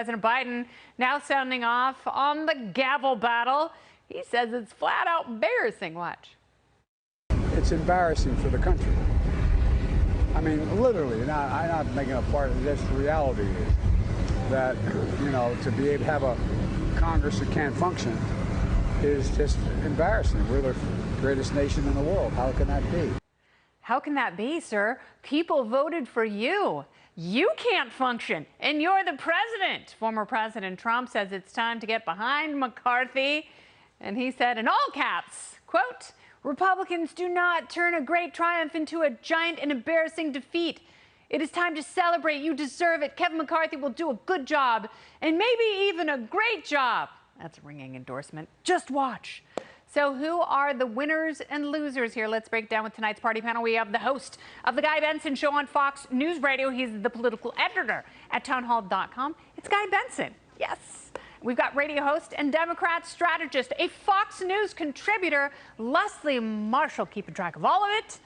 President Biden now sounding off on the gavel battle. He says it's flat out embarrassing. Watch. It's embarrassing for the country. I mean, literally, I'm not making a part of this. The reality is that, to be able to have a Congress that can't function is just embarrassing. We're the greatest nation in the world. How can that be? How can that be, sir? People voted for you. You can't function, and you're the president. Former President Trump says it's time to get behind McCarthy. And he said in all caps, quote, "Republicans do not turn a great triumph into a giant and embarrassing defeat. It is time to celebrate. You deserve it. Kevin McCarthy will do a good job and maybe even a great job." That's a ringing endorsement. Just watch. So who are the winners and losers here? Let's break down with tonight's party panel. We have the host of the Guy Benson Show on Fox News Radio. He's the political editor at townhall.com. It's Guy Benson. Yes. We've got radio host and Democrat strategist, a Fox News contributor, Leslie Marshall, keeping track of all of it.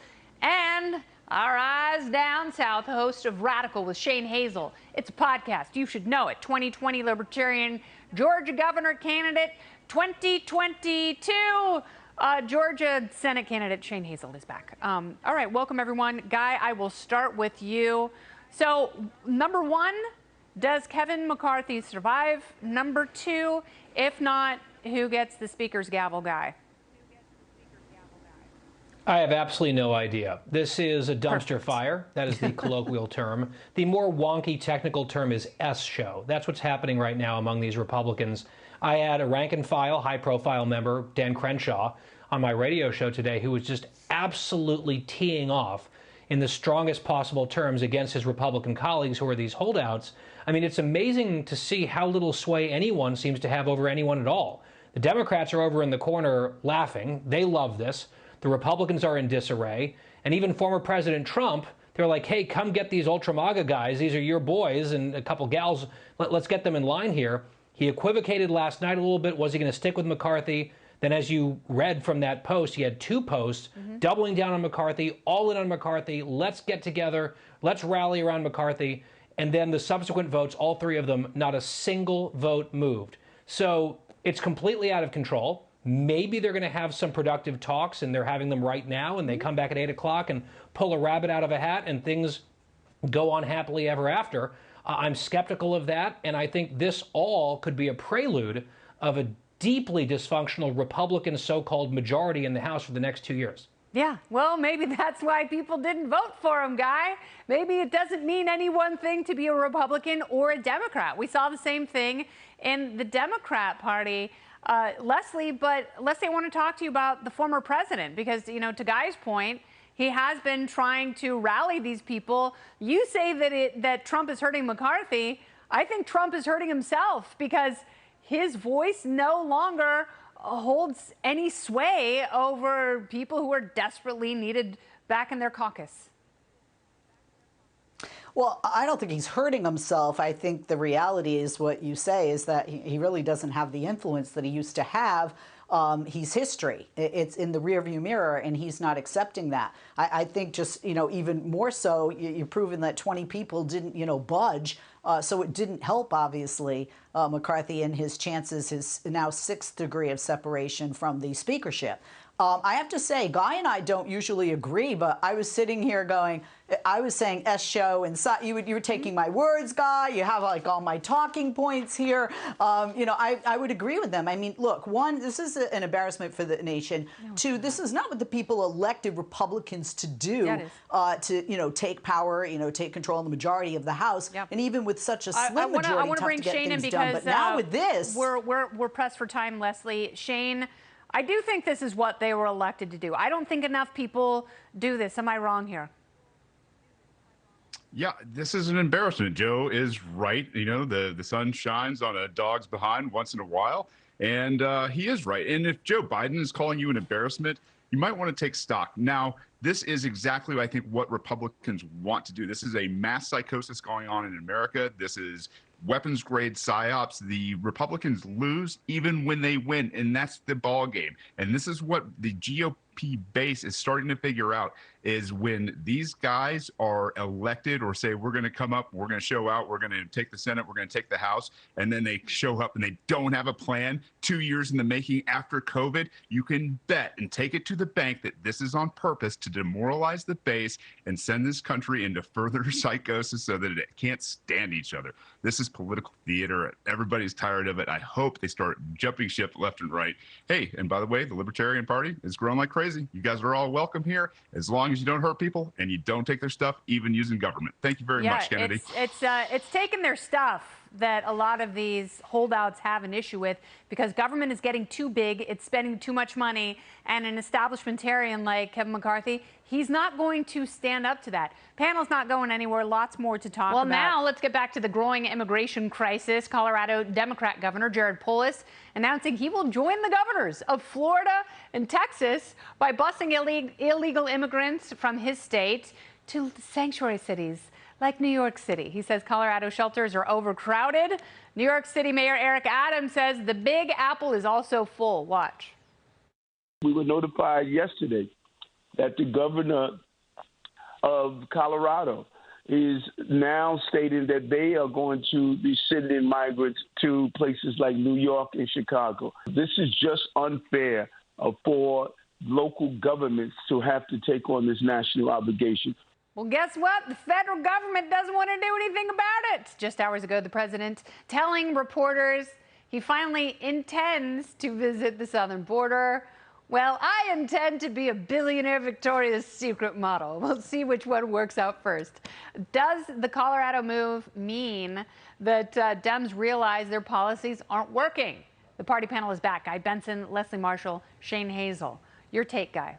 And our eyes down south, host of Radical with Shane Hazel. It's a podcast. You should know it. 2020 Libertarian Georgia governor candidate. 2022 Georgia Senate candidate Shane Hazel is back. All right, welcome everyone. Guy, I will start with you. So, number one, does Kevin McCarthy survive? Number two, if not, who gets the speaker's gavel, Guy? I have absolutely no idea. This is a dumpster fire. That is the colloquial term. The more wonky technical term is S-show. That's what's happening right now among these Republicans. I had a rank and file, high-profile member, Dan Crenshaw, on my radio show today who was just absolutely teeing off in the strongest possible terms against his Republican colleagues who are these holdouts. I mean, it's amazing to see how little sway anyone seems to have over anyone at all. The Democrats are over in the corner laughing. They love this. The Republicans are in disarray. And even former President Trump, they're like, hey, come get these ultra MAGA guys. These are your boys and a couple gals. Let's get them in line here. He equivocated last night a little bit. Was he going to stick with McCarthy? Then as you read from that post, he had two posts, doubling down on McCarthy, all in on McCarthy. Let's get together. Let's rally around McCarthy. And then the subsequent votes, all three of them, not a single vote moved. So it's completely out of control. Maybe they're going to have some productive talks, and they're having them right now, and they come back at 8 o'clock and pull a rabbit out of a hat, and things go on happily ever after. I'm skeptical of that, and I think this all could be a prelude of a deeply dysfunctional Republican so-called majority in the House for the next 2 years. Yeah, well, maybe that's why people didn't vote for him, Guy. Maybe it doesn't mean any one thing to be a Republican or a Democrat. We saw the same thing in the Democrat Party. Leslie, I want to talk to you about the former president because, to Guy's point, he has been trying to rally these people. You say that Trump is hurting McCarthy. I think Trump is hurting himself because his voice no longer holds any sway over people who are desperately needed back in their caucus. Well, I don't think he's hurting himself. I think the reality is what you say is that he really doesn't have the influence that he used to have. He's history. It's in the rearview mirror, and he's not accepting that. I think just, even more so, you're proving that 20 people didn't, budge. So it didn't help, obviously, McCarthy and his chances, his now 6th degree of separation from the speakership. I have to say, Guy and I don't usually agree, but I was sitting here going, I was saying S-show, and you were taking my words, Guy. You have like all my talking points here. I would agree with them. I mean, look, one, this is an embarrassment for the nation. Two, this is not what the people elected Republicans to do, to take power, take control of the majority of the House, and even with such a slim majority, I want to bring Shane in because but now with this, we're pressed for time, Leslie. Shane, I do think this is what they were elected to do. I don't think enough people do this. Am I wrong here? Yeah, this is an embarrassment. Joe is right. The sun shines on a dog's behind once in a while, and he is right. And if Joe Biden is calling you an embarrassment, you might want to take stock. Now, this is exactly, I think, what Republicans want to do. This is a mass psychosis going on in America. This is weapons-grade psyops. The Republicans lose even when they win, and that's the ball game. And this is what the GOP base is starting to figure out, is when these guys are elected or say, we're going to come up, we're going to show out, we're going to take the Senate, we're going to take the House, and then they show up and they don't have a plan 2 years in the making after COVID, you can bet and take it to the bank that this is on purpose to demoralize the base and send this country into further psychosis so that it can't stand each other. This is political theater. Everybody's tired of it. I hope they start jumping ship left and right. Hey, and by the way, the Libertarian Party is growing like crazy. You guys are all welcome here as long as you don't hurt people and you don't take their stuff, even using government. Thank you very much, Kennedy. It's taking their stuff that a lot of these holdouts have an issue with, because government is getting too big, it's spending too much money, and an establishmentarian like Kevin McCarthy, he's not going to stand up to that. Panel's not going anywhere, lots more to talk about. Well, now let's get back to the growing immigration crisis. Colorado Democrat Governor Jared Polis announcing he will join the governors of Florida and Texas by busing illegal immigrants from his state to sanctuary cities like New York City. He says Colorado shelters are overcrowded. New York City Mayor Eric Adams says the Big Apple is also full. Watch. We were notified yesterday that the governor of Colorado is now stating that they are going to be sending migrants to places like New York and Chicago. This is just unfair for local governments to have to take on this national obligation. Well, guess what? The federal government doesn't want to do anything about it. Just hours ago, the president telling reporters he finally intends to visit the southern border. Well, I intend to be a billionaire Victoria's Secret model. We'll see which one works out first. Does the Colorado move mean that Dems realize their policies aren't working? The party panel is back. Guy Benson, Leslie Marshall, Shane Hazel. Your take, Guy.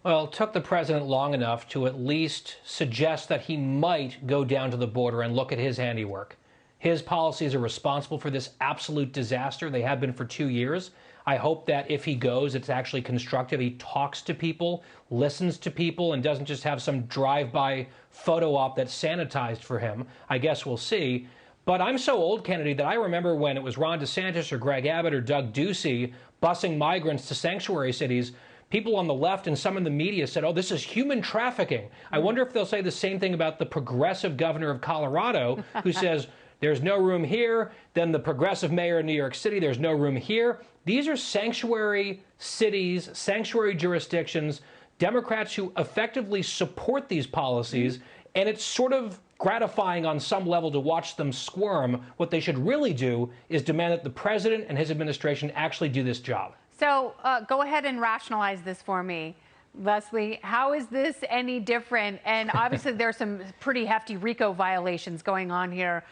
Well, it took the president long enough to at least suggest that he might go down to the border and look at his handiwork. His policies are responsible for this absolute disaster. They have been for 2 years. I hope that if he goes, it's actually constructive. He talks to people, listens to people, and doesn't just have some drive-by photo op that's sanitized for him. I guess we'll see. But I'm so old, Kennedy, that I remember when it was Ron DeSantis or Greg Abbott or Doug Ducey busing migrants to sanctuary cities. People on the left and some in the media said, oh, this is human trafficking. I wonder if they'll say the same thing about the progressive governor of Colorado, who says there's no room here. Then the progressive mayor of New York City, there's no room here. These are sanctuary cities, sanctuary jurisdictions, Democrats who effectively support these policies. And it's sort of gratifying on some level to watch them squirm. What they should really do is demand that the president and his administration actually do this job. So go ahead and rationalize this for me, Leslie. How is this any different? And obviously there's some pretty hefty RICO violations going on here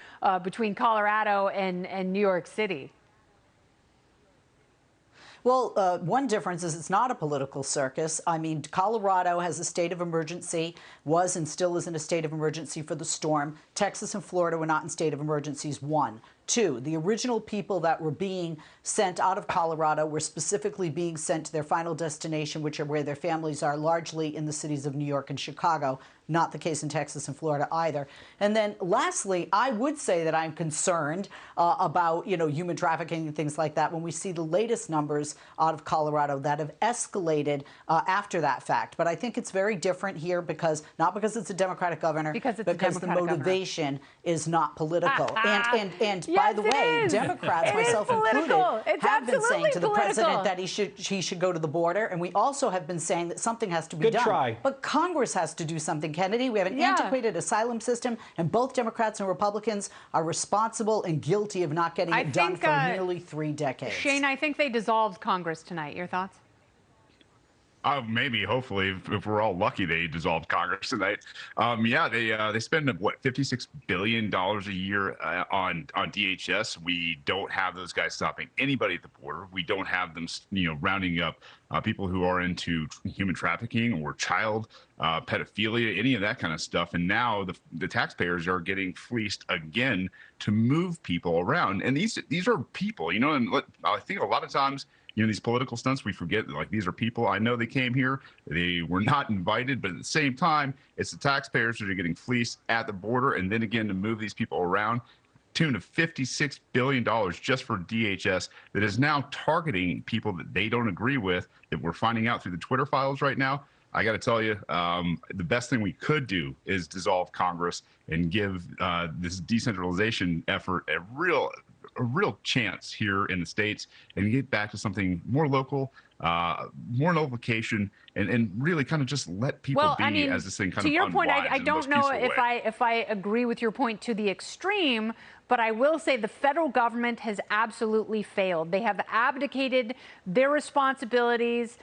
between Colorado and New York City. Well, one difference is it's not a political circus. I mean, Colorado has a state of emergency, was and still is in a state of emergency for the storm. Texas and Florida were not in state of emergencies. 1. 2, the original people that were being sent out of Colorado were specifically being sent to their final destination, which are where their families are, largely in the cities of New York and Chicago. Not the case in Texas and Florida either. And then lastly, I would say that I'm concerned about, human trafficking and things like that when we see the latest numbers out of Colorado that have escalated after that fact. But I think it's very different here not because it's a Democratic governor, because the motivation is not political. And yes, by the way, Democrats, myself included, have been saying to the president that he should go to the border. And we also have been saying that something has to be done. Try. But Congress has to do something, Kennedy. We have an antiquated asylum system, and both Democrats and Republicans are responsible and guilty of not getting it done for nearly 3 decades. Shane, I think they dissolved Congress tonight. Your thoughts? Maybe, hopefully, if we're all lucky, they dissolved Congress tonight. They spend what, $56 billion a year on DHS. We don't have those guys stopping anybody at the border. We don't have them, rounding up people who are into human trafficking or child pedophilia, any of that kind of stuff. And now the taxpayers are getting fleeced again to move people around. And these are people, and I think a lot of times, these political stunts, we forget that, these are people. I know they came here. They were not invited, but at the same time, it's the taxpayers that are getting fleeced at the border. And then again, to move these people around, tune of $56 billion just for DHS that is now targeting people that they don't agree with, that we're finding out through the Twitter files right now. I got to tell you, the best thing we could do is dissolve Congress and give this decentralization effort a real chance here in the States and get back to something more local, more nullification, and really kind of just let people be as this thing kind of to your point, unwinds I in the don't most know peaceful way. if I agree with your point to the extreme, but I will say the federal government has absolutely failed. They have abdicated their responsibilities.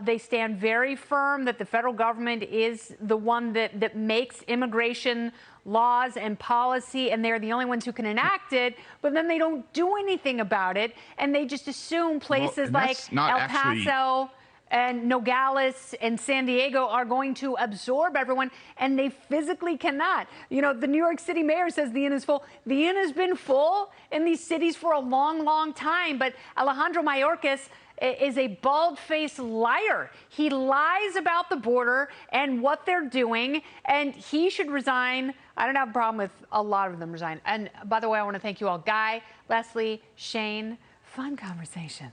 They stand very firm that the federal government is the one that makes immigration laws and policy, and they're the only ones who can enact it, but then they don't do anything about it, and they just assume places like El Paso and Nogales and San Diego are going to absorb everyone, and they physically cannot. You know, the New York City mayor says the inn is full. The inn has been full in these cities for a long, long time, but Alejandro Mayorkas is a bald-faced liar. He lies about the border and what they're doing, and he should resign. I don't have a problem with a lot of them resign. And by the way, I want to thank you all. Guy, Leslie, Shane, fun conversation.